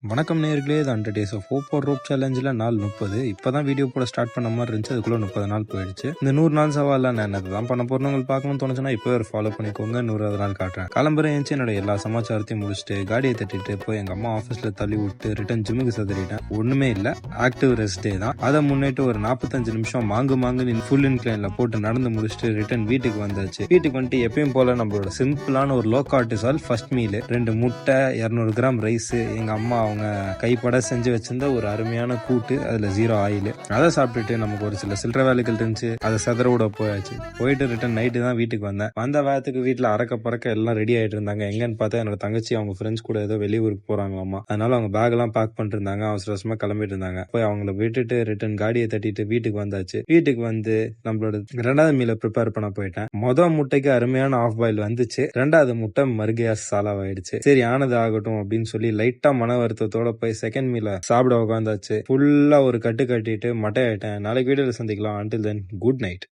வணக்கம் நேயர்களே, இது 100 days of hope for rope சேலஞ்சில் நாள் 30. இப்போ தான் வீடியோ போட ஸ்டார்ட் பண்ண மாதிரி இருந்துச்சு. அதுக்குள்ளே 30 நாள் போயிடுச்சு. இந்த 100 நாள் சவாலில் நான் என்னது தான் பண்ண போகிறேன் உங்களுக்கு பார்க்கணும்னு தோணுச்சுன்னா இப்போ ஒரு ஃபாலோ பண்ணிக்கோங்க. 100வது நாள் காட்டுறேன். கிளம்புறேன் ஏஞ்சி என்னோட எல்லா சமாச்சாரத்தையும் முடிச்சுட்டு காடியை தட்டிட்டு போய் எங்கள் அம்மா ஆஃபீஸில் தள்ளி விட்டு ரிட்டன் ஜிம்முக்கு சதுரிட்டேன். ஒன்றுமே இல்லை, ஆக்டிவ் ரெஸ்ட் டே தான். அதை முன்னிட்டு ஒரு 45 நிமிஷம் மாங்கு ஃபுல் இன்க்ளைனில் போட்டு நடந்து முடிச்சுட்டு ரிட்டன் வீட்டுக்கு வந்தாச்சு. வீட்டுக்கு வந்துட்டு எப்பயும் போல நம்மளோட சிம்பிளான ஒரு லோ கார்டிசால் ஃபர்ஸ்ட் மீல், 2 முட்டை, 200 கிராம் ரைஸ், எங்கள் அம்மா அவங்க கைப்பட செஞ்சு வச்சிருந்த ஒரு அருமையான கூட்டு, அதுல 0 ஆயில். அதை சாப்பிட்டுட்டு நமக்கு ஒரு சில்லற வேலைகள் இருந்துச்சு, அதை செதற விட போயிட்டு ரிட்டன் நைட்டு தான் வீட்டுக்கு வந்தேன். வந்த வேகத்துக்கு வீட்டுல அறக்க பறக்க எல்லாம் ரெடி ஆயிட்டு இருந்தாங்க. எங்கன்னு பார்த்தா என்னோட தங்கச்சி அவங்க ஃப்ரெண்ட்ஸ் கூட ஏதோ வெளியூருக்கு போறாங்களாமா. அதனால அவங்க பேக் எல்லாம் பேக் பண்ணிட்டு இருந்தாங்க. அவசரமா கிளம்பிட்டு இருந்தாங்க. போய் அவங்கள விட்டுட்டு ரிட்டன் காடியை தட்டிட்டு வீட்டுக்கு வந்தாச்சு. வீட்டுக்கு வந்து நம்மளோட 2வது மீலை ப்ரிப்பேர் பண்ண போயிட்டேன். முட்டைக்கு அருமையான ஆஃப் பாயில் வந்துச்சு. 2வது முட்டை மறுகையா சாலாவாயிடுச்சு. சரி ஆனது ஆகட்டும் அப்படின்னு சொல்லி லைட்டா மன வருத்தத்தோட போய் செகண்ட் மீல சாப்பிட உட்காந்தாச்சு. ஃபுல்லா ஒரு கட்டு கட்டிட்டு மட்டை ஆயிட்டேன். நாளைக்கு வீடியோல சந்திக்கலாம். until then, good night.